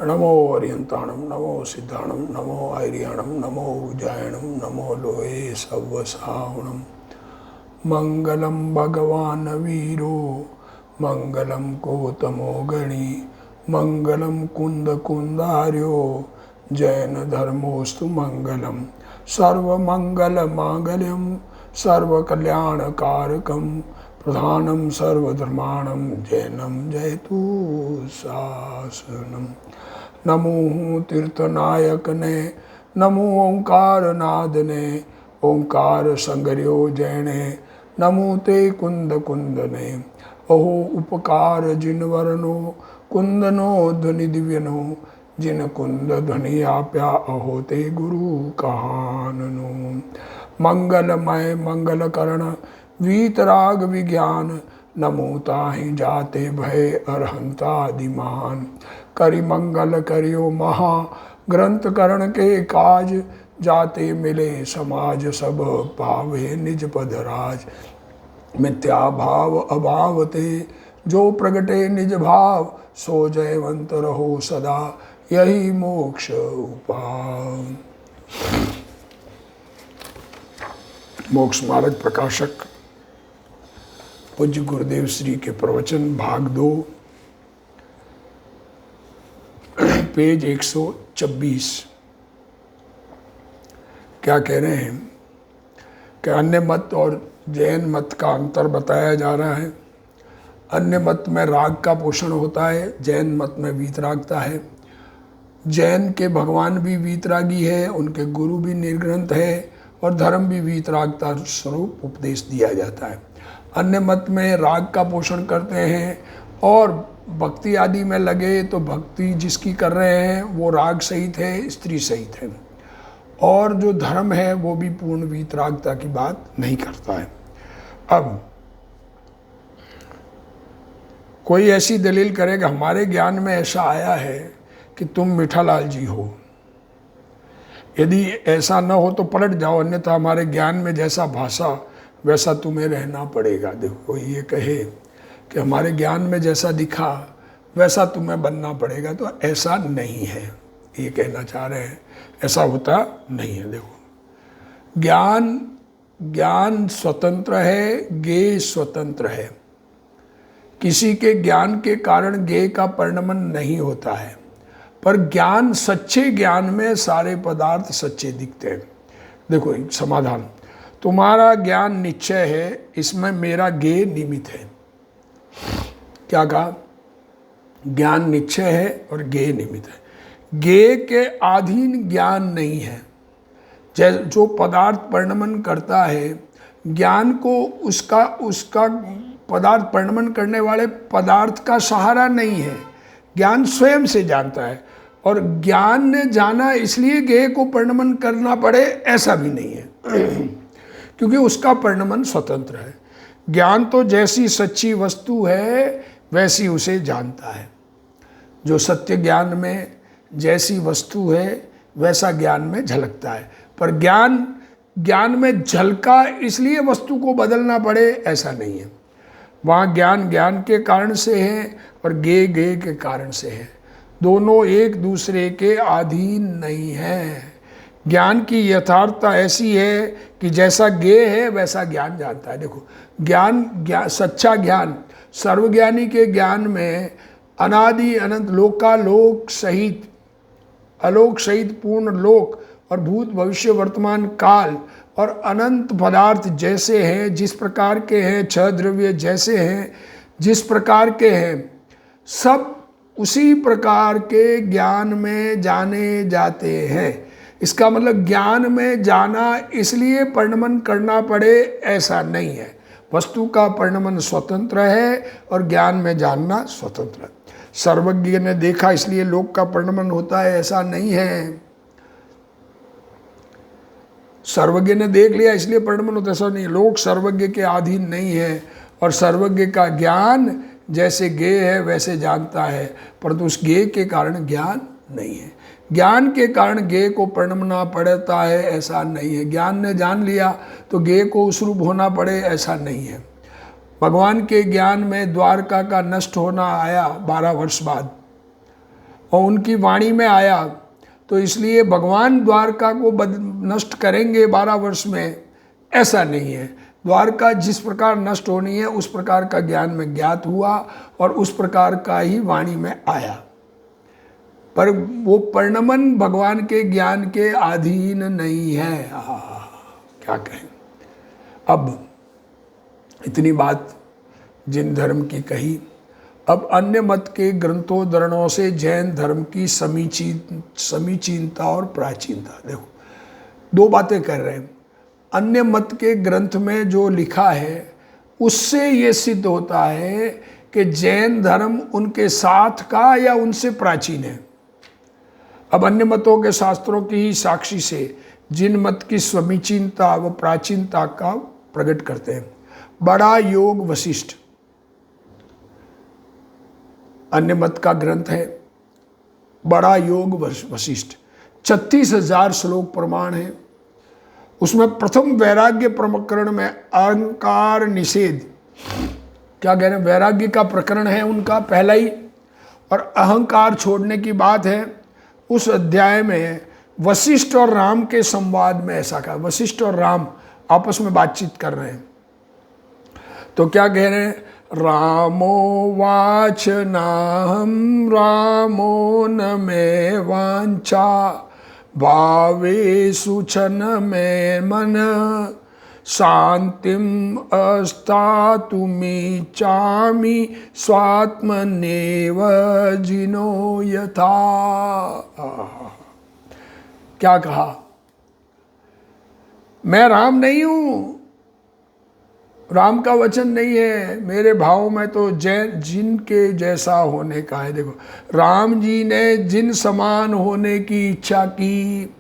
नमो अर्यंताणम नमो सिद्धाणम नमो आर्याणम नमो उजायणम नमो लोहे सवसावणम। मंगलम भगवान वीरो मंगलम कोतमो गणी मंगलम कुंद कुंदार्यो जैन धर्मोस्तु मंगलम। सर्वमंगल मांगल्यम सर्वकल्याणकारकम प्रधानम सर्वधर्माणम जैनम जयतु शासनम। नमो तीर्थनायक ने नमो ओंकार नाद ने ओंकार संगर्यो जैने नमो ते कुंद कुंद ने। ओहो उपकार जिन वरनो कुंदनो ध्वनि दिव्यनो जिन कुंद ध्वनि आप्या अहो ते गुरु कहाननो। मंगलमय मंगल करण वीतराग विज्ञान नमो ताहि जाते भय अरहंता दिमान। करि मंगल करियो महा ग्रंथ करण के काज जाते मिले समाज सब पावे निज पद राज। मिथ्या भाव अभाव ते जो प्रगटे निज भाव सो जयवंत रहो सदा यही मोक्ष उपाय। मोक्ष मार्ग प्रकाशक पूज्य गुरुदेव श्री के प्रवचन भाग 2 पेज 126। क्या कह रहे हैं कि अन्य मत और जैन मत का अंतर बताया जा रहा है। अन्य मत में राग का पोषण होता है, जैन मत में वीतरागता है। जैन के भगवान भी वीतरागी है, उनके गुरु भी निर्ग्रंथ है और धर्म भी वीतरागता स्वरूप उपदेश दिया जाता है। अन्य मत में राग का पोषण करते हैं और भक्ति आदि में लगे तो भक्ति जिसकी कर रहे हैं वो राग सहित है, स्त्री सहित है, और जो धर्म है वो भी पूर्ण वीतरागता की बात नहीं करता है। अब कोई ऐसी दलील करेगा हमारे ज्ञान में ऐसा आया है कि तुम मीठालाल जी हो, यदि ऐसा न हो तो पलट जाओ, अन्यथा हमारे ज्ञान में जैसा भाषा वैसा तुम्हें रहना पड़ेगा। देखो कोई ये कहे कि हमारे ज्ञान में जैसा दिखा वैसा तुम्हें बनना पड़ेगा, तो ऐसा नहीं है, ये कहना चाह रहे हैं। ऐसा होता नहीं है। देखो ज्ञान स्वतंत्र है, ज्ञेय स्वतंत्र है। किसी के ज्ञान के कारण ज्ञेय का परिणमन नहीं होता है, पर ज्ञान सच्चे ज्ञान में सारे पदार्थ सच्चे दिखते हैं। देखो एक समाधान, तुम्हारा ज्ञान निश्चय है, इसमें मेरा ज्ञेय निमित्त है। क्या कहा? ज्ञान निश्चय है और ज्ञेय निमित्त है। ज्ञेय के अधीन ज्ञान नहीं है। जो पदार्थ परिणमन करता है, ज्ञान को उसका पदार्थ परिणमन करने वाले पदार्थ का सहारा नहीं है। ज्ञान स्वयं से जानता है, और ज्ञान ने जाना इसलिए ज्ञेय को परिणमन करना पड़े ऐसा भी नहीं है क्योंकि उसका परिणमन स्वतंत्र है। ज्ञान तो जैसी सच्ची वस्तु है वैसी उसे जानता है। जो सत्य ज्ञान में जैसी वस्तु है वैसा ज्ञान में झलकता है, पर ज्ञान में झलका इसलिए वस्तु को बदलना पड़े ऐसा नहीं है। वहाँ ज्ञान के कारण से है और ज्ञेय के कारण से है। दोनों एक दूसरे के अधीन नहीं है। ज्ञान की यथार्थता ऐसी है कि जैसा ज्ञेय है वैसा ज्ञान जानता है। देखो सच्चा ज्ञान, सर्वज्ञानी के ज्ञान में अनादि अनंत लोकालोक सहित, अलोक सहित पूर्ण लोक और भूत भविष्य वर्तमान काल और अनंत पदार्थ जैसे हैं, जिस प्रकार के हैं, छह द्रव्य जैसे हैं, जिस प्रकार के हैं, सब उसी प्रकार के ज्ञान में जाने जाते हैं। इसका मतलब ज्ञान में जाना इसलिए परिणमन करना पड़े ऐसा नहीं है। वस्तु का परिणमन स्वतंत्र है और ज्ञान में जानना स्वतंत्र है। सर्वज्ञ ने देखा इसलिए लोक का परिणमन होता है ऐसा नहीं है। सर्वज्ञ ने देख लिया इसलिए परिणमन होता है ऐसा नहीं। लोक सर्वज्ञ के अधीन नहीं है, और सर्वज्ञ का ज्ञान जैसे ज्ञेय है वैसे जानता है, परंतु उस ज्ञेय के कारण ज्ञान नहीं है। ज्ञान के कारण ज्ञेय को परिणमना पड़ता है ऐसा नहीं है। ज्ञान ने जान लिया तो ज्ञेय को उस रूप होना पड़े ऐसा नहीं है। भगवान के ज्ञान में द्वारका का नष्ट होना आया 12 वर्ष बाद, और उनकी वाणी में आया, तो इसलिए भगवान द्वारका को नष्ट करेंगे 12 वर्ष में, ऐसा नहीं है। द्वारका जिस प्रकार नष्ट होनी है उस प्रकार का ज्ञान में ज्ञात हुआ और उस प्रकार का ही वाणी में आया, पर वो परिणमन भगवान के ज्ञान के अधीन नहीं है। क्या कहें। अब इतनी बात जिन धर्म की कही, अब अन्य मत के ग्रंथोद्धरणों से जैन धर्म की समीचीनता और प्राचीनता। देखो, दो बातें कर रहे हैं। अन्य मत के ग्रंथ में जो लिखा है उससे ये सिद्ध होता है कि जैन धर्म उनके साथ का या उनसे प्राचीन है। अब अन्य मतों के शास्त्रों की ही साक्षी से जिन मत की समीचीनता व प्राचीनता का प्रकट करते हैं। बड़ा योग वशिष्ठ अन्य मत का ग्रंथ है। बड़ा योग वशिष्ठ 36,000 श्लोक प्रमाण है। उसमें प्रथम वैराग्य प्रकरण में अहंकार निषेध, क्या कह रहे हैं, वैराग्य का प्रकरण है उनका पहला ही, और अहंकार छोड़ने की बात है। उस अध्याय में वशिष्ठ और राम के संवाद में ऐसा कहा, वशिष्ठ और राम आपस में बातचीत कर रहे हैं, तो क्या कह रहे हैं, रामो वाच नाहम रामो न मे वांछा भावे सुचन में मन शांतिम अस्तातुमी चामी स्वात्मनेव जिनो यथा। क्या कहा, मैं राम नहीं हूं, राम का वचन नहीं है, मेरे भाव में तो जिनके जैसा होने का है। देखो, राम जी ने जिन समान होने की इच्छा की,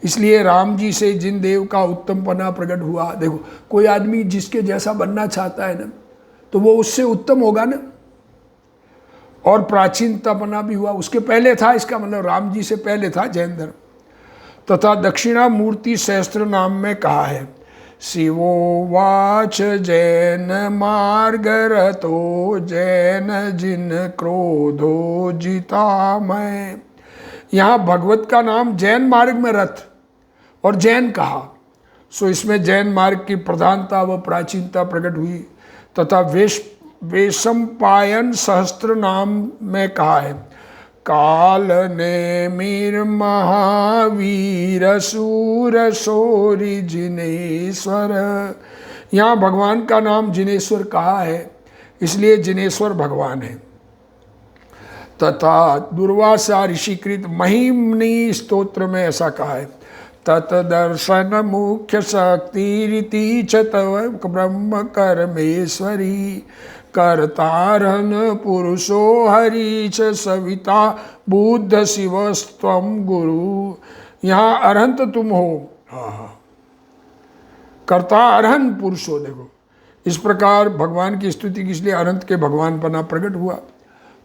इसलिए राम जी से जिन देव का उत्तमपना प्रकट हुआ। देखो, कोई आदमी जिसके जैसा बनना चाहता है ना, तो वो उससे उत्तम होगा ना, और प्राचीनतापना भी हुआ, उसके पहले था, इसका मतलब राम जी से पहले था जैन धर्म। तथा दक्षिणामूर्ति सहस्त्र नाम में कहा है, शिवो वाच जैन मार्गरतो जैन जिन क्रोधो जिता मैं। यहाँ भगवत का नाम जैन मार्ग में रथ और जैन कहा, सो इसमें जैन मार्ग की प्रधानता व प्राचीनता प्रकट हुई। तथा वेशम्पायन सहस्त्र नाम में कहा है, काल ने मीर महावीर सूर सोरी जिनेश्वर। यहाँ भगवान का नाम जिनेश्वर कहा है, इसलिए जिनेश्वर भगवान है। तथा दुर्वासा ऋषिकृत महिमनी स्तोत्र में ऐसा कहा है, तत्दर्शन मुख्य शक्ति रीति च तव ब्रह्म कर्मेश्वरी कर्तारन पुरुषो हरि च सविता बुद्ध शिवस्त्वम गुरु। यहाँ अरहंत तुम हो, कर्ता अरहन पुरुष हो। देखो, इस प्रकार भगवान की स्तुति की, इसलिए अनंत के भगवान पना प्रकट हुआ।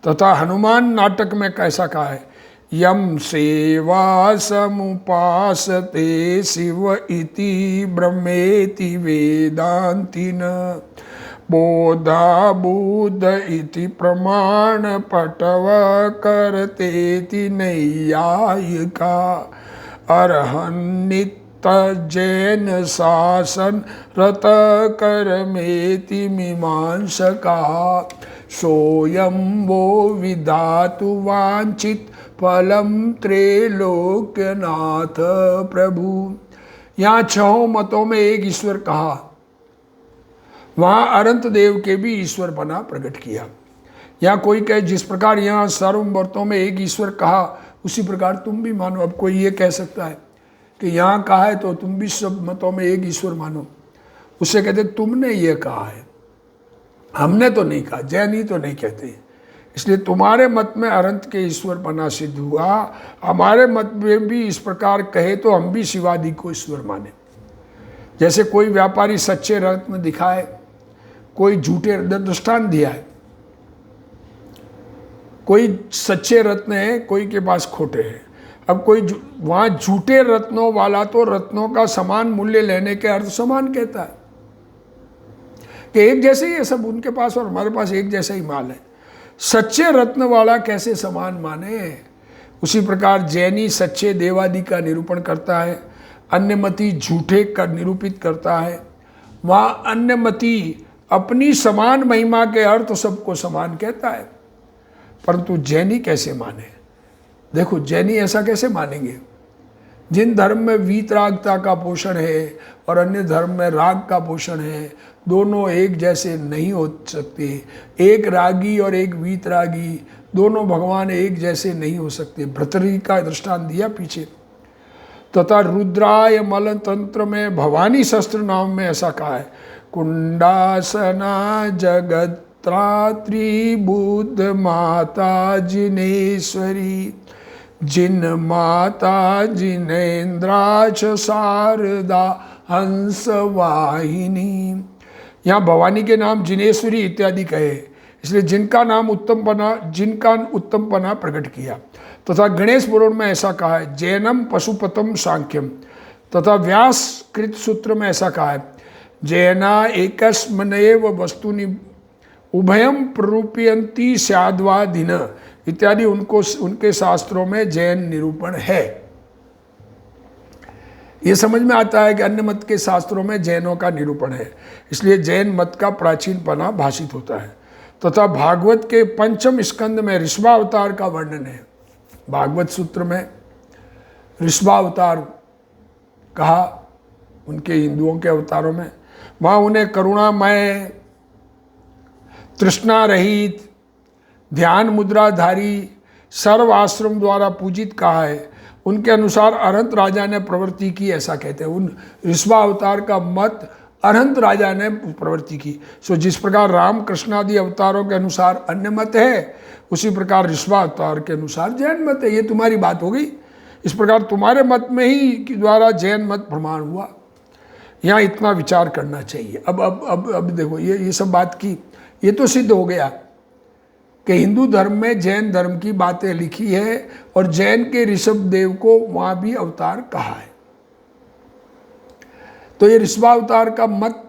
तथा हनुमान नाटक में कैसा कहा है, यम सेवा समुपासते शिव इति ब्रह्मेति वेदांतिन बोधा बुद्ध इति प्रमाण पटव करतेति नैयायिका अरहन्नित जैन शासन रत करमेति मीमांसका सोयम वो विधातु वांछित फलम त्रैलोक्यनाथ प्रभु। यहाँ 6 मतों में एक ईश्वर कहा, वहाँ अनंत देव के भी ईश्वर बना प्रकट किया। यहाँ कोई कहे जिस प्रकार यहाँ सर्व मतों में एक ईश्वर कहा उसी प्रकार तुम भी मानो। अब कोई ये कह सकता है कि यहाँ कहा है तो तुम भी सब मतों में एक ईश्वर मानो, उससे कहते तुमने ये कहा है, हमने तो नहीं कहा, जैन ही तो नहीं कहते, इसलिए तुम्हारे मत में अनंत के ईश्वर बना सिद्ध हुआ, हमारे मत में भी इस प्रकार कहे तो हम भी शिवादि को ईश्वर माने। जैसे कोई व्यापारी सच्चे रत्न दिखाए, कोई झूठे दृष्टांत दिया है, कोई सच्चे रत्न है, कोई के पास खोटे हैं। अब कोई वहाँ झूठे रत्नों वाला तो रत्नों का समान मूल्य लेने के अर्थ समान कहता है कि एक जैसे ही है सब उनके पास और हमारे पास एक जैसा ही माल है। सच्चे रत्न वाला कैसे समान माने, उसी प्रकार जैनी सच्चे देवादि का निरूपण करता है, अन्यमति झूठे का निरूपित करता है। वहाँ अन्यमति अपनी समान महिमा के अर्थ सबको समान कहता है, परंतु जैनी कैसे माने? देखो जैनी ऐसा कैसे मानेंगे? जिन धर्म में वीतरागता का पोषण है और अन्य धर्म में राग का पोषण है, दोनों एक जैसे नहीं हो सकते। एक रागी और एक वीतरागी दोनों भगवान एक जैसे नहीं हो सकते। भर्तृहरि का दृष्टांत दिया पीछे। तथा रुद्राय मल तंत्र में भवानी शस्त्र नाम में ऐसा कहा है, कुंडासना जगत्रात्री बुद्ध माता जिनेश्वरी, जिन माता जिनेन्द्राक्ष शारदा हंस वाहिनी। यहाँ भवानी के नाम जिनेश्वरी इत्यादि कहे, इसलिए जिनका उत्तमपना प्रकट किया। तथा गणेश पुराण में ऐसा कहा है, जैनम पशुपतम सांख्यम। तथा व्यास कृत सूत्र में ऐसा कहा है, जैना एकस्मनेव वस्तुनि उभयम प्ररूपयन्ति स्याद्वादिन इत्यादि उनके शास्त्रों में जैन निरूपण है। ये समझ में आता है कि अन्य मत के शास्त्रों में जैनों का निरूपण है, इसलिए जैन मत का प्राचीनपना भाषित होता है। तथा भागवत के पंचम स्कंद में ऋषभावतार का वर्णन है। भागवत सूत्र में ऋषभावतार कहा उनके हिंदुओं के अवतारों में, वहाँ उन्हें करुणामय, तृष्णा रहित, ध्यान मुद्राधारी, सर्व आश्रम द्वारा पूजित कहा है। उनके अनुसार अरहंत राजा ने प्रवृत्ति की, ऐसा कहते हैं। उन ऋषभावतार का मत अरहंत राजा ने प्रवृत्ति की। सो जिस प्रकार राम कृष्ण आदि अवतारों के अनुसार अन्य मत है, उसी प्रकार ऋषभावतार के अनुसार जैन मत है। ये तुम्हारी बात हो गई। इस प्रकार तुम्हारे मत में ही द्वारा जैन मत प्रमाण हुआ। यहाँ इतना विचार करना चाहिए। अब देखो ये सब बात की, ये तो सिद्ध हो गया कि हिंदू धर्म में जैन धर्म की बातें लिखी है और जैन के ऋषभ देव को वहाँ भी अवतार कहा है। तो ये ऋषभावतार का मत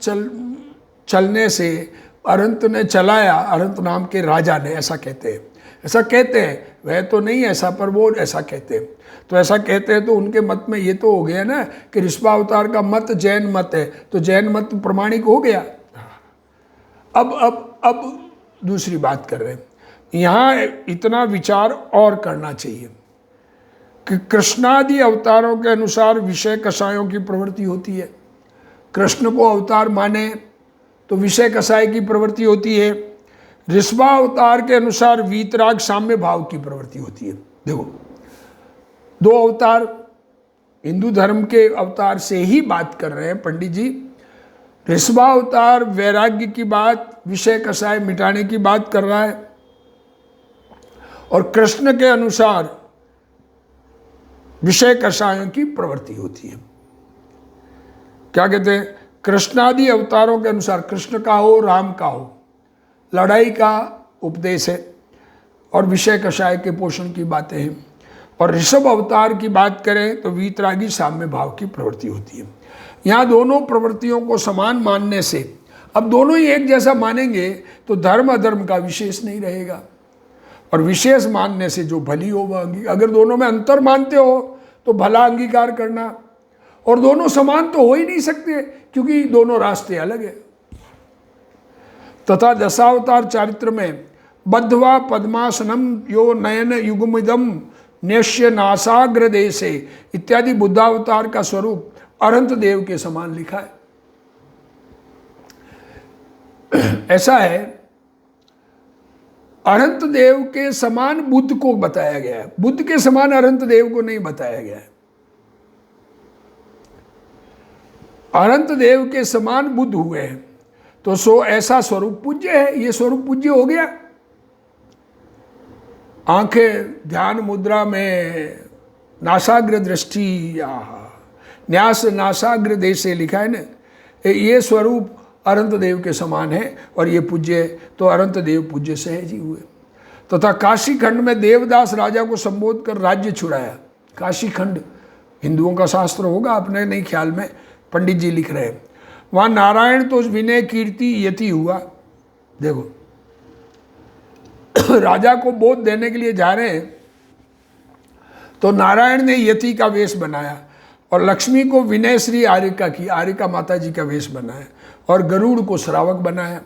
चलने से अरहंत ने चलाया, अरहंत नाम के राजा ने, ऐसा कहते हैं। वह तो नहीं ऐसा, पर वो ऐसा कहते हैं। तो ऐसा कहते हैं तो उनके मत में ये तो हो गया ना कि ऋषभावतार का मत जैन मत है, तो जैन मत प्रमाणिक हो गया। अब दूसरी बात कर रहे हैं। यहाँ इतना विचार और करना चाहिए कि कृष्णादि अवतारों के अनुसार विषय कषायों की प्रवृत्ति होती है। कृष्ण को अवतार माने तो विषय कषाय की प्रवृत्ति होती है। ऋषभावतार के अनुसार वीतराग साम्य भाव की प्रवृत्ति होती है। देखो, दो अवतार हिंदू धर्म के अवतार से ही बात कर रहे हैं पंडित जी। ऋषभावतार वैराग्य की बात, विषय कषाय मिटाने की बात कर रहा है, और कृष्ण के अनुसार विषय कषायों की प्रवृत्ति होती है। क्या कहते हैं? कृष्णादि अवतारों के अनुसार, कृष्ण का हो राम का हो, लड़ाई का उपदेश है और विषय कषाय के पोषण की बातें हैं। और ऋषभ अवतार की बात करें तो वीतरागी साम्य भाव की प्रवृत्ति होती है। यहाँ दोनों प्रवृत्तियों को समान मानने से, अब दोनों ही एक जैसा मानेंगे तो धर्म अधर्म का विशेष नहीं रहेगा, और विशेष मानने से जो भली हो वह अंगीकार। अगर दोनों में अंतर मानते हो तो भला अंगीकार करना, और दोनों समान तो हो ही नहीं सकते क्योंकि दोनों रास्ते अलग है। तथा दशावतार चारित्र में बद्धवा पद्मासनम यो नयन युगमिदम न्यस्य नासाग्र देशे इत्यादि बुद्धावतार का स्वरूप अरहंत देव के समान लिखा है। ऐसा है, अरहंत देव के समान बुद्ध को बताया गया है, बुद्ध के समान अरहंत देव को नहीं बताया गया है। अरहंत देव के समान बुद्ध हुए हैं तो सो ऐसा स्वरूप पूज्य है। ये स्वरूप पूज्य हो गया। आंखें ध्यान मुद्रा में नासाग्र दृष्टि, न्यास नासाग्र देश से लिखा है ना, ये स्वरूप अरहंत देव के समान है और ये पूज्य, तो अरहंत देव पूज्य सहज ही हुए। तथा काशी खंड में देवदास राजा को संबोध कर राज्य छुड़ाया। काशी खंड हिंदुओं का शास्त्र होगा, अपने नहीं ख्याल में पंडित जी लिख रहे हैं। वहाँ नारायण तो विनय कीर्ति यति हुआ। देखो, राजा को बोध देने के लिए जा रहे हैं तो नारायण ने यति का वेश बनाया और लक्ष्मी को विनय श्री आर्यका की, आर्यका माता जी का वेश बनाया और गरुड़ को श्रावक बनाया,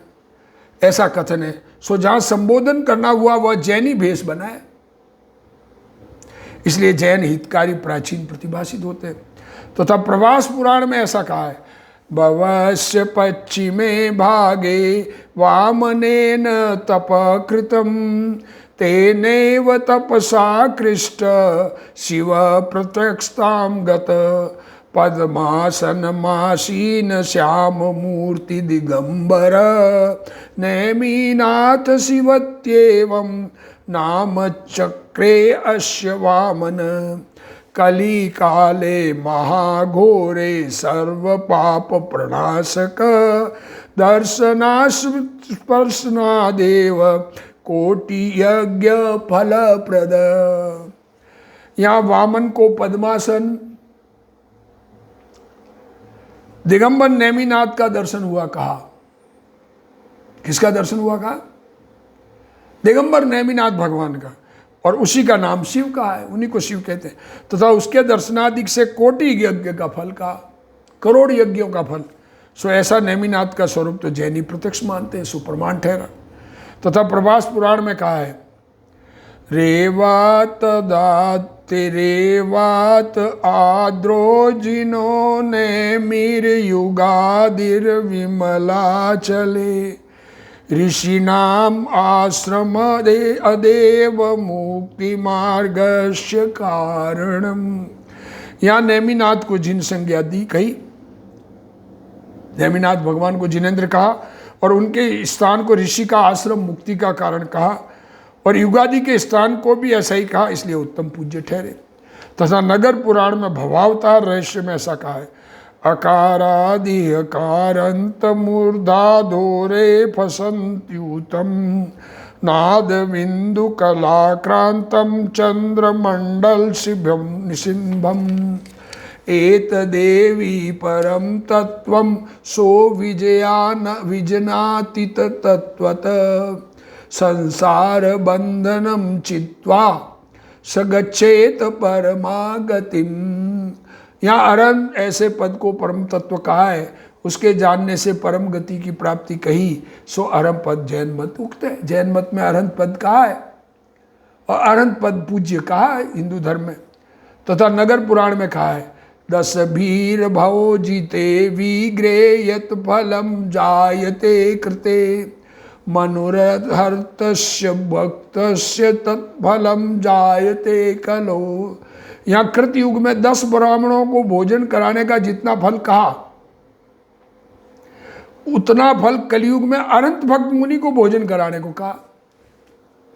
ऐसा कथन है। सो जहां संबोधन करना हुआ वह जैनी भेष बनाया, इसलिए जैन हितकारी प्राचीन प्रतिभाषित होते हैं। तो तब प्रवास पुराण में ऐसा कहा है, भवस्य पश्चिमे भागे वामनेन तप कृतम तेनैव तपसा कृष्ट शिव प्रत्यक्षतां गत पद्मासनमासीन श्याम मूर्ति दिगंबर नैमिनाथ शिवत्येवं नाम चक्रे अस्य वामन कली काले महाघोरे सर्व पाप प्रणाशक दर्शनास्पर्शनादेव कोटि यज्ञ फल प्रद। यहाँ वामन को पद्मासन, दिगंबर नेमिनाथ का दर्शन हुआ कहा। किसका दर्शन हुआ कहा? दिगंबर नेमिनाथ भगवान का, और उसी का नाम शिव का है, उन्हीं को शिव कहते हैं। तथा उसके दर्शनादिक से कोटि यज्ञ का फल का, करोड़ यज्ञों का फल। सो ऐसा नेमिनाथ का स्वरूप तो जैनी प्रत्यक्ष मानते हैं, सुप्रमाण ठहरा। तथा प्रभास पुराण में कहा है, रेवात दाते रेवात आद्रो जिन्होंने मीर युगादिर विमला चले ऋषि नाम आश्रम दे अदेव मुक्ति मार्गस्य कारणम। यहाँ नेमिनाथ को जिन संज्ञा दी कही, नेमिनाथ भगवान को जिनेन्द्र कहा और उनके स्थान को ऋषि का आश्रम मुक्ति का कारण कहा और युगादि के स्थान को भी ऐसा ही कहा, इसलिए उत्तम पूज्य ठहरे। तथा नगर पुराण में भवावतार रहस्य में ऐसा कहा है, अकारादि अकारंत मूर्धा धोरे फसंत्युतम नाद बिंदु कलाक्रांतम चंद्रमंडल शिभम निशिंभम एत देवी परम तत्वम सो विजयान विजनातीत तत्वत संसार बंधनम चित्वा सगच्छेत परमागतिम। यहाँ अरन ऐसे पद को परम तत्व कहा है, उसके जानने से परम गति की प्राप्ति कही, सो अरम पद जैन मत उक्त है। जैन मत में अरहंत पद कहा है और अरहंत पद पूज्य कहा है हिंदू धर्म में। तथा नगर पुराण में कहा है, दस भीर भवो जीते विग्रेयत फलम जायते कृते मनोरथर्तस्य भक्तस्य तत्फलम जायते कलो। यहाँ कृत युग में 10 ब्राह्मणों को भोजन कराने का जितना फल कहा, उतना फल कलयुग में अनंत भक्त मुनि को भोजन कराने को कहा।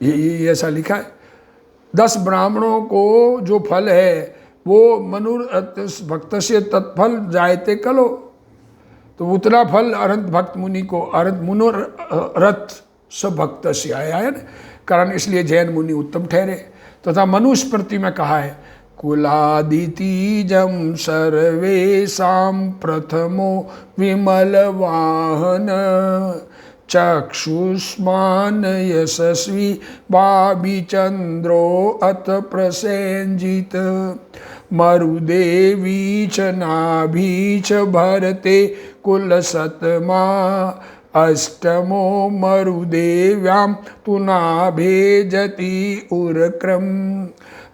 ये ऐसा लिखा है, 10 ब्राह्मणों को जो फल है वो मनुर भक्त से तत्फल जायते कलो, तो उतना फल अनंत भक्त मुनि को, अनंत मुनोरथ सब भक्त से आया है ना कारण, इसलिए जैन मुनि उत्तम ठहरे। तथा मनुस्मृति में कहा है, कुलादितीजम सर्वेशां प्रथमो विमल वाहन चक्षुष्मान यशस्वी भाभी चंद्रो अत प्रसेंजित मरुदेवी च नाभी च भरते कुल सतमा अष्टमो मरुदेव्यां तुनाभेजति उरक्रम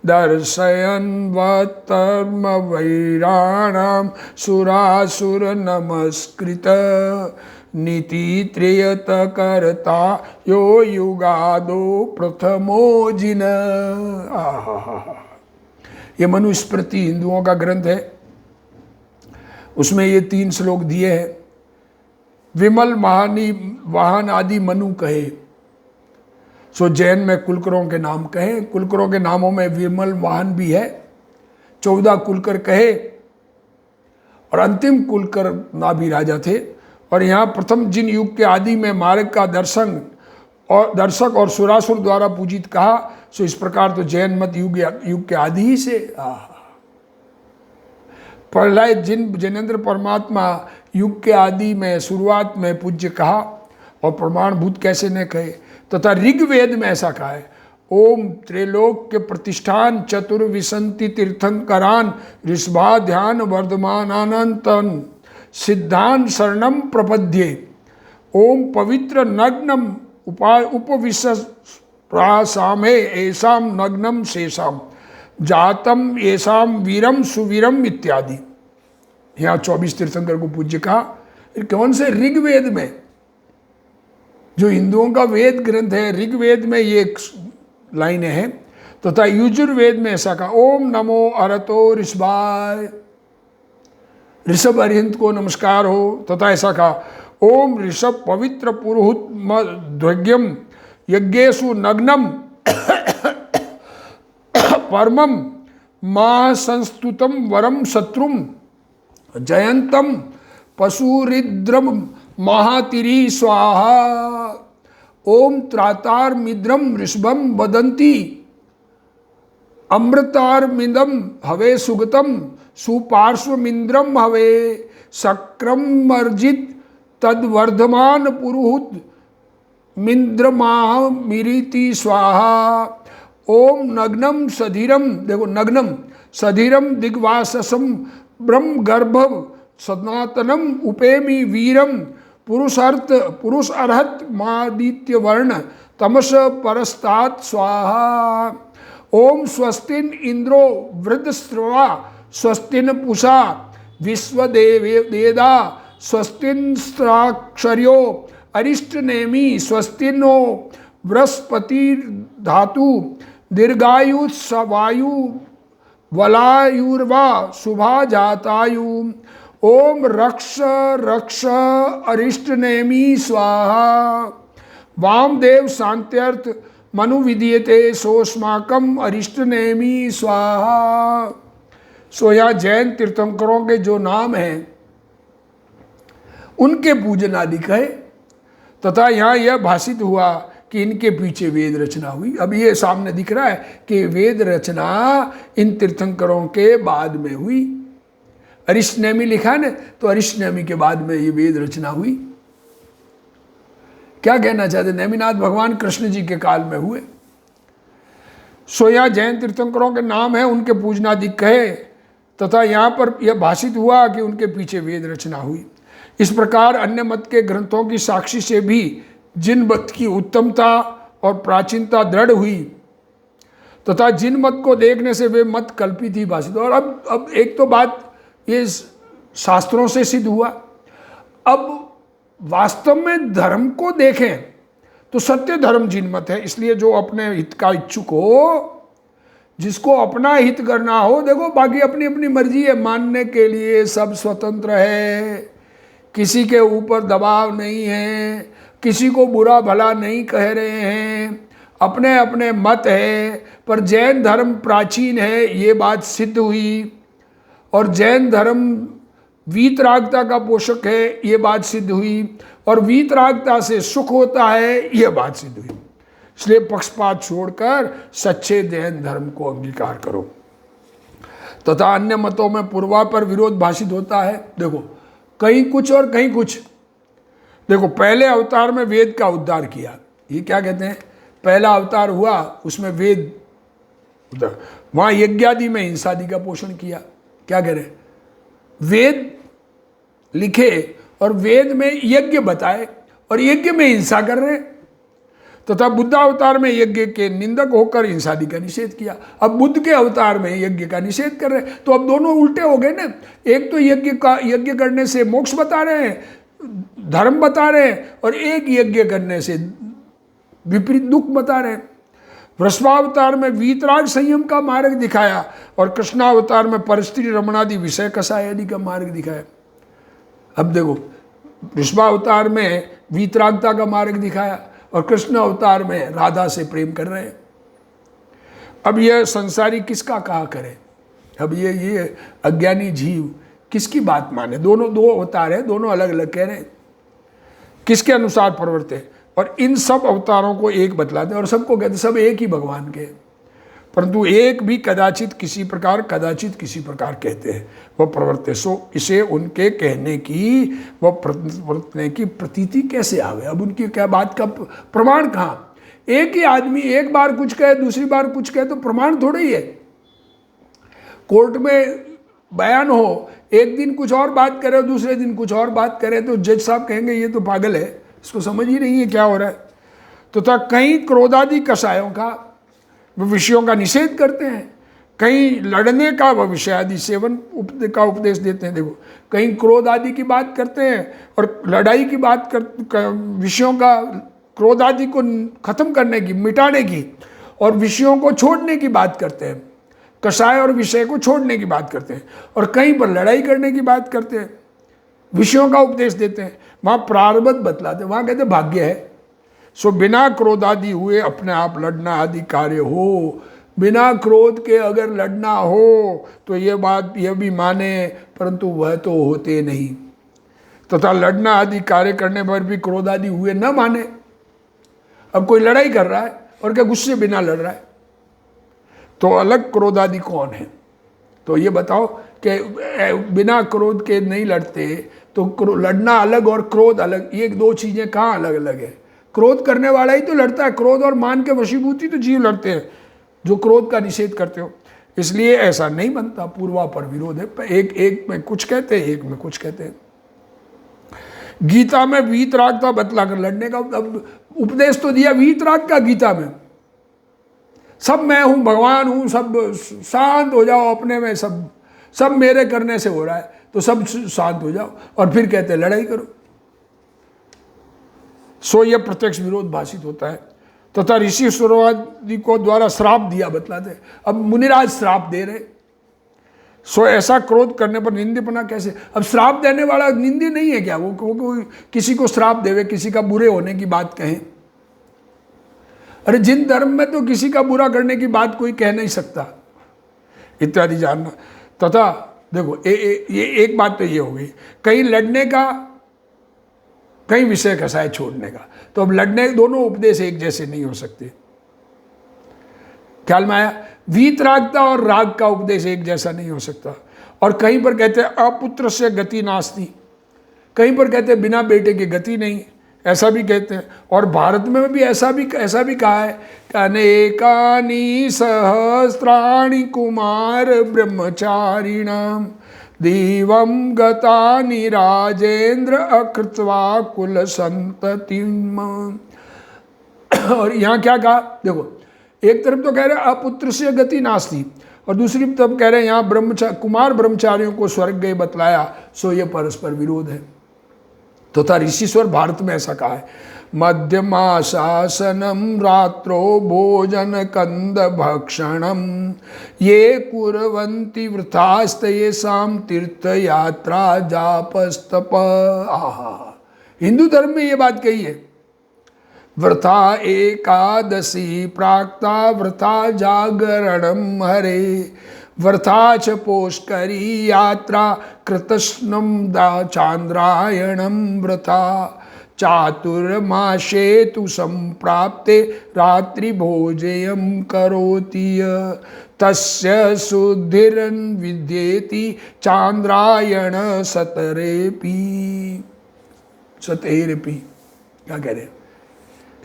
दर्शयन् वत्तर्म वैराणां सुरासुर नमस्कृत नीति त्रियत करता यो युगादो प्रथमो जिन। ये मनुस्मृति हिंदुओं का ग्रंथ है, उसमें ये 3 श्लोक दिए हैं। विमल महानी वाहन आदि मनु कहे, सो जैन में कुलकरों के नाम कहे, कुलकरों के नामों में विमल वाहन भी है। 14 कुलकर कहे और अंतिम कुलकर नाभि राजा थे। और यहाँ प्रथम जिन युग के आदि में मार्ग का दर्शक और सुरासुर द्वारा पूजित कहा, सो इस प्रकार तो जैन मत युग के आदि ही से प्रलय जिन जैनेन्द्र परमात्मा युग के आदि में शुरुआत में पूज्य कहा और प्रमाणभूत कैसे न कहे। तथा ऋग्वेद में ऐसा कहा है, ओम त्रैलोक के प्रतिष्ठान चतुर्विशंति तीर्थंकरान ऋषभा ध्यान वर्धमान अनंतन सिद्धान शरणम प्रपद्ये। ओम पवित्र नग्नम उपविश्वासामे ऐसाम नग्नम शेषाम जातम ऐसाम वीरम सुवीरम इत्यादि। यहाँ 24 तीर्थंकर को पूज्य कहा। कौन से? ऋग्वेद में, जो हिंदुओं का वेद ग्रंथ है, ऋग्वेद में ये लाइनें हैं। तथा यजुर्वेद में ऐसा कहा, ओम नमो अरतो ऋषभाय, ऋषभ अरिहंत को नमस्कार हो। तथा ऐसा कहा, ओम ऋषभ पवित्र पुरुहूत ध्वग्यम यज्ञेषु नग्नम परमम मां संस्तुतम वरम शत्रुम जयंतम पशुरिद्रम महातिरी स्वाहा। ओम त्रातार मिद्रम ऋषभम वदंती अमृतारमिदम हवे सुगतम सुपार्श्वमिंद्रम हवे शक्रम अर्जित तद्वर्धमान पुरुहूत मिंद्रमा मिरीति स्वाहा। ओम नग्नम सधीरम, देखो नग्नम सधीरम दिग्वाससम ब्रह्म गर्भव सनातनम उपेमी वीरम पुरुष अर्हत मादित्य वर्ण तमस परस्तात स्वाहा। ओम स्वस्तिन इंद्रो वृद्धस्रवा स्वस्तिन पुषा विश्वदेवेदा स्वस्तिन स्त्राक्षर्यो अरिष्टनेमी स्वस्तिनो बृहस्पति धातु दीर्घायु सवायु वलायुर्वा शुभा जातायु। ओम रक्ष रक्ष अरिष्टनेमी स्वाहा। वामदेव शांत्यर्थ मनु विदीयते सोस्माकम अरिष्टनेमी स्वाहा। सो यहाँ जैन तीर्थंकरों के जो नाम हैं उनके पूजन आदि कहे। तथा यहाँ यह भाषित हुआ कि इनके पीछे वेद रचना हुई। अब ये सामने दिख रहा है कि वेद रचना इन तीर्थंकरों के बाद में हुई। अरिष्टनेमी लिखा है ना, तो अरिष्टनेमी के बाद में ये वेद रचना हुई। क्या कहना चाहते? नेमिनाथ भगवान कृष्ण जी के काल में हुए। सो यहाँ जैन तीर्थंकरों के नाम है, उनके पूजनादि कहे। तथा यहाँ पर यह भाषित हुआ कि उनके पीछे वेद रचना हुई। इस प्रकार अन्य मत के ग्रंथों की साक्षी से भी जिन मत की उत्तमता और प्राचीनता दृढ़ हुई तथा जिन मत को देखने से वे मत कल्पित ही भाषित। और अब एक तो बात ये शास्त्रों से सिद्ध हुआ। अब वास्तव में धर्म को देखें तो सत्य धर्म जिन मत है। इसलिए जो अपने हित का इच्छुक हो, जिसको अपना हित करना हो, देखो बाकी अपनी अपनी मर्जी है, मानने के लिए सब स्वतंत्र है, किसी के ऊपर दबाव नहीं है, किसी को बुरा भला नहीं कह रहे हैं, अपने अपने मत है। पर जैन धर्म प्राचीन है, ये बात सिद्ध हुई। और जैन धर्म वीतरागता का पोषक है, ये बात सिद्ध हुई। और वीतरागता से सुख होता है, ये बात सिद्ध हुई। इसलिए पक्षपात छोड़कर सच्चे जैन धर्म को अंगीकार करो। तथा अन्य मतों में पूर्वापर विरोध भाषित होता है। देखो कहीं कुछ और कहीं कुछ। देखो पहले अवतार में वेद का उद्धार किया, ये क्या कहते हैं? पहला अवतार हुआ, उसमें वेद, वहाँ यज्ञादि में हिंसादि का पोषण किया। क्या कह रहे? वेद लिखे और वेद में यज्ञ बताए और यज्ञ में हिंसा कर रहे। तथा बुद्ध अवतार में यज्ञ के निंदक होकर हिंसादि का निषेध किया। अब बुद्ध के अवतार में यज्ञ का निषेध कर रहे। तो अब दोनों उल्टे हो गए ना। एक तो यज्ञ करने से मोक्ष बता रहे हैं, धर्म बता रहे हैं, और एक यज्ञ करने से विपरीत दुख बता रहे हैं। वृषभावतार में वीतराग संयम का मार्ग दिखाया और कृष्णावतार में परस्त्री रमणादि विषय कषाय आदि का मार्ग दिखाया। अब देखो वृषभावतार में वीतरागता का मार्ग दिखाया और कृष्ण अवतार में राधा से प्रेम कर रहे हैं। अब यह संसारी किसका कहा करे? अब ये अज्ञानी जीव किसकी बात माने? दोनों दो अवतार है, दोनों अलग अलग कह रहे हैं, किसके अनुसार प्रवृत्त है? और इन सब अवतारों को एक बतलाते हैं और सबको कहते सब एक ही भगवान के, परंतु एक भी कदाचित किसी प्रकार कहते हैं वह प्रवर्ते। सो इसे उनके कहने की व प्रवर्तने की प्रतीति कैसे आवे? अब उनकी क्या बात का प्रमाण कहाँ? एक ही आदमी एक बार कुछ कहे दूसरी बार कुछ कहे तो प्रमाण थोड़ा ही है। कोर्ट में बयान हो, एक दिन कुछ और बात करे दूसरे दिन कुछ और बात करे तो जज साहब कहेंगे ये तो पागल है, इसको समझ ही नहीं है क्या हो रहा है। तो कई क्रोधादि कषायों का विषयों का निषेध करते हैं, कहीं लड़ने का व विषय आदि सेवन का उपदेश देते हैं। देखो कहीं क्रोध आदि की बात करते हैं और लड़ाई की बात विषयों का, क्रोध आदि को खत्म करने की, मिटाने की और विषयों को छोड़ने की बात करते हैं, कषाय और विषय को छोड़ने की बात करते हैं। और कहीं पर लड़ाई करने की बात करते हैं, विषयों का उपदेश देते हैं, वहाँ प्रारब्ध बतलाते हैं, वहाँ कहते हैं भाग्य है। सो बिना क्रोध आदि हुए अपने आप लड़ना आदि कार्य हो, बिना क्रोध के अगर लड़ना हो तो ये बात यह भी माने, परंतु वह तो होते नहीं। तथा लड़ना आदि कार्य करने पर भी क्रोध आदि हुए न माने। अब कोई लड़ाई कर रहा है और क्या गुस्से बिना लड़ रहा है, तो अलग क्रोध आदि कौन है? तो ये बताओ कि बिना क्रोध के नहीं लड़ते तो लड़ना अलग और क्रोध अलग, ये दो चीज़ें कहाँ अलग अलग है? क्रोध करने वाला ही तो लड़ता है, क्रोध और मान के वशीभूति तो जीव लड़ते हैं जो क्रोध का निषेध करते हो। इसलिए ऐसा नहीं बनता, पूर्वापर विरोध है। एक में कुछ कहते हैं, एक में कुछ कहते हैं। गीता में वीतरागता बतलाकर लड़ने का उपदेश तो दिया वीतराग का गीता में, सब मैं हूं, भगवान हूं, सब शांत हो जाओ अपने में, सब मेरे करने से हो रहा है तो सब शांत हो जाओ, और फिर कहते हैं लड़ाई करो। सो यह प्रत्यक्ष विरोध भाषित होता है। तथा ऋषि सुरवादी को द्वारा श्राप दिया बतलाते। अब मुनिराज श्राप दे रहे, सो ऐसा क्रोध करने पर निंदपना कैसे? अब श्राप देने वाला निंदी नहीं है क्या? वो किसी को श्राप देवे, किसी का बुरे होने की बात कहें? अरे जिन धर्म में तो किसी का बुरा करने की बात कोई कह नहीं सकता, इत्यादि जानना। तथा देखो ये एक बात तो ये हो गई, कहीं लड़ने का, कहीं विषय कषाय छोड़ने का। तो अब लड़ने दोनों उपदेश एक जैसे नहीं हो सकते। ख्याल में आया? वीतरागता और राग का उपदेश एक जैसा नहीं हो सकता। और कहीं पर कहते हैं अपुत्र से गति नास्ति, कहीं पर कहते हैं बिना बेटे की गति नहीं, ऐसा भी कहते हैं। और भारत में भी ऐसा भी कहा है, अनेकानि सहस्राणि कुमार ब्रह्मचारिणाम देवम गतानि राजेंद्र अकृत्वा कुल संततिम। और यहाँ क्या कहा? देखो एक तरफ तो कह रहे अपुत्र से गति नास्ति, और दूसरी तरफ कह रहे हैं यहाँ कुमार ब्रह्मचारियों को स्वर्ग गए बतलाया, सो ये परस्पर विरोध है। तो था ऋषिश्वर भारत में ऐसा कहा है, मध्यमा शासनम रात्रो भोजन कंद भक्षणम ये कुर्वन्ति वृथास्तयेषां तीर्थ यात्रा जापस्तप। हिंदू धर्म में ये बात कही है, वृथा एकादशी प्राक्ता वृथा जागरणम हरे वृथा च पोष्करी यात्रा कृतस्नम चांद्रायणम वृथा चातुर्माशे तु संप्राप्ते रात्रि भोजयम करोति तस्य शुद्धिरन विद्येति चांद्रायण सतरेपि। क्या कह रहे हैं?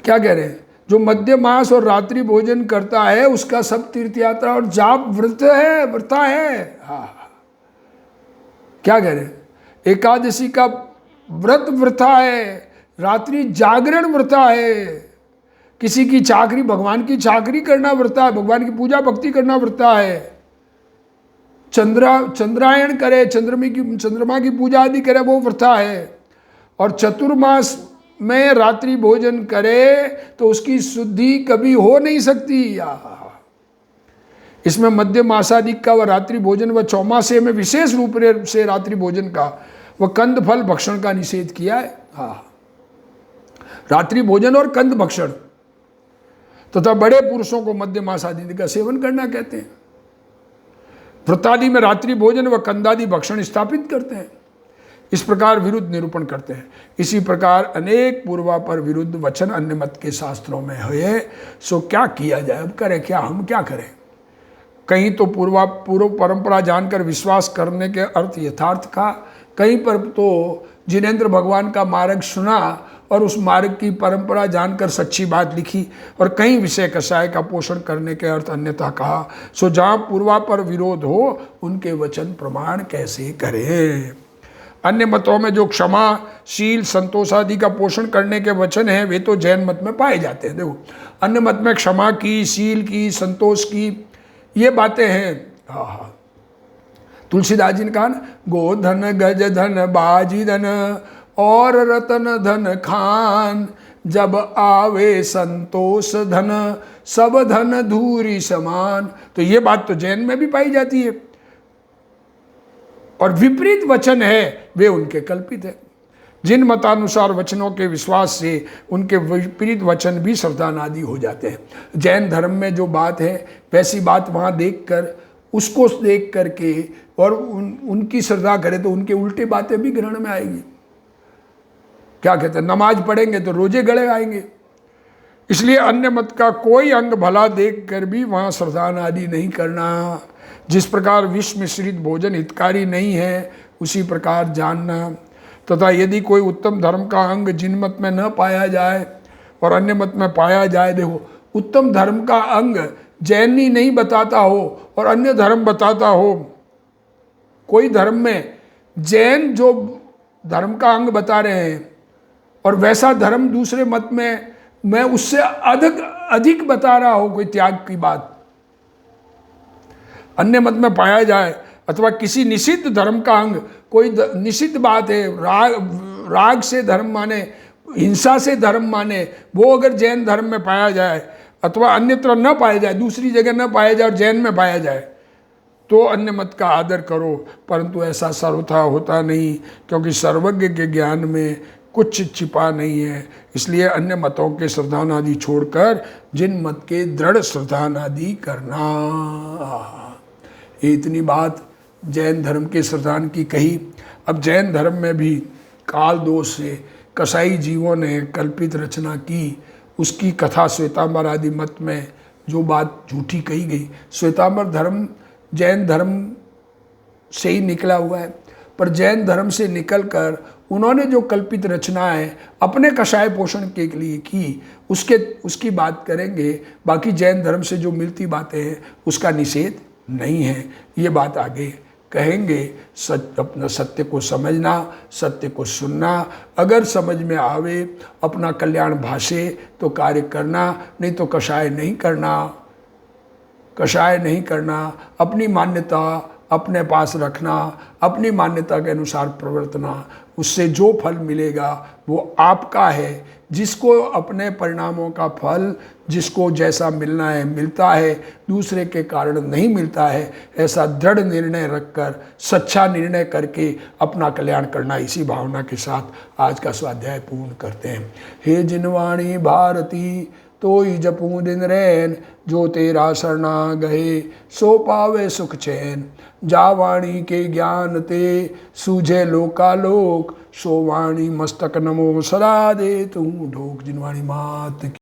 क्या कह रहे हैं? जो मध्य मास और रात्रि भोजन करता है उसका सब तीर्थ यात्रा और जाप व्रता है। हाँ, क्या कह रहे हैं? एकादशी का व्रत व्रता है, रात्रि जागरण व्रता है, किसी की चाकरी, भगवान की चाकरी करना व्रता है, भगवान की पूजा भक्ति करना व्रता है, चंद्रायण करे, चंद्रमा की पूजा आदि करे, वो व्रता है। और चतुर्मास में रात्रि भोजन करे तो उसकी शुद्धि कभी हो नहीं सकती। इसमें मध्य मासादिक का व रात्रि भोजन व चौमासे में विशेष रूप से रात्रि भोजन का व कंद फल भक्षण का निषेध किया है। रात्रि भोजन और कंद भक्षण तथा बड़े पुरुषों को मध्य मासादि का सेवन करना कहते हैं। व्रतादि में रात्रि भोजन व कंदादि भक्षण स्थापित करते हैं। इस प्रकार विरुद्ध निरूपण करते हैं। इसी प्रकार अनेक पूर्वापर विरुद्ध वचन अन्य मत के शास्त्रों में हुए। सो क्या किया जाए? अब करें क्या? हम क्या करें? कहीं तो पूर्व परंपरा जानकर विश्वास करने के अर्थ यथार्थ का, कहीं पर तो जिनेंद्र भगवान का मार्ग सुना और उस मार्ग की परंपरा जानकर सच्ची बात लिखी और कई विषय कषाय का पोषण करने के अर्थ अन्यथा कहा। सो जहाँ पूर्वापर विरोध हो उनके वचन प्रमाण कैसे करें। अन्य मतों में जो क्षमा, शील, संतोष आदि का पोषण करने के वचन हैं वे तो जैन मत में पाए जाते हैं। देखो अन्य मत में क्षमा की, शील की, संतोष की ये बातें हैं। हाँ, तुलसीदास जी ने कहा ना, गोधन गज धन बाजी धन और रतन धन खान, जब आवे संतोष धन सब धन धूरी समान। तो ये बात तो जैन में भी पाई जाती है। और विपरीत वचन है वे उनके कल्पित है। जिन मतानुसार वचनों के विश्वास से उनके विपरीत वचन भी श्रद्धानादि हो जाते हैं। जैन धर्म में जो बात है वैसी बात वहाँ देखकर, उसको देख करके और उनकी श्रद्धा करें तो उनके उल्टी बातें भी ग्रहण में आएगी। क्या कहते हैं, नमाज पढ़ेंगे तो रोजे गड़े आएंगे। इसलिए अन्य मत का कोई अंग भला देख कर भी वहाँ श्रद्धानादि नहीं करना। जिस प्रकार विष मिश्रित भोजन हितकारी नहीं है उसी प्रकार जानना। तथा यदि कोई उत्तम धर्म का अंग जिन मत में न पाया जाए और अन्य मत में पाया जाए, देखो उत्तम धर्म का अंग जैनी नहीं बताता हो और अन्य धर्म बताता हो, कोई धर्म में जैन जो धर्म का अंग बता रहे हैं और वैसा धर्म दूसरे मत में मैं उससे अधिक बता रहा हो, कोई त्याग की बात अन्य मत में पाया जाए, अथवा किसी निषिद्ध धर्म का अंग, कोई निषिद्ध बात है, राग से धर्म माने, हिंसा से धर्म माने, वो अगर जैन धर्म में पाया जाए अथवा अन्यत्र न पाया जाए, दूसरी जगह न पाया जाए और जैन में पाया जाए, तो अन्य मत का आदर करो। परंतु ऐसा सर्वथा होता नहीं, क्योंकि सर्वज्ञ के ज्ञान में कुछ छिपा नहीं है। इसलिए अन्य मतों के श्रद्धानादि छोड़कर जिन मत के दृढ़ श्रद्धानादि करना। ये इतनी बात जैन धर्म के श्रद्धान की कही। अब जैन धर्म में भी काल दोष से कसाई जीवों ने कल्पित रचना की, उसकी कथा श्वेतांबर आदि मत में जो बात झूठी कही गई। श्वेतांबर धर्म जैन धर्म से ही निकला हुआ है, पर जैन धर्म से निकलकर उन्होंने जो कल्पित रचनाएं अपने कषाय पोषण के लिए की उसकी बात करेंगे। बाकी जैन धर्म से जो मिलती बातें हैं उसका निषेध नहीं है। ये बात आगे कहेंगे। अपना सत्य को समझना, सत्य को सुनना, अगर समझ में आवे अपना कल्याण भाषे तो कार्य करना, नहीं तो कषाय नहीं करना। कषाय नहीं करना, अपनी मान्यता अपने पास रखना, अपनी मान्यता के अनुसार प्रवर्तना। उससे जो फल मिलेगा वो आपका है। जिसको अपने परिणामों का फल, जिसको जैसा मिलना है मिलता है, दूसरे के कारण नहीं मिलता है, ऐसा दृढ़ निर्णय रखकर सच्चा निर्णय करके अपना कल्याण करना। इसी भावना के साथ आज का स्वाध्याय पूर्ण करते हैं। हे जिनवाणी भारती तोई जपू दिन रैन, जो तेरा शरणा गए सो पावे सुख चैन। जा वाणी के ज्ञान ते सूझे लोकालोक, सो वाणी मस्तक नमो सदा दे तू ढोक। जिनवाणी मात की।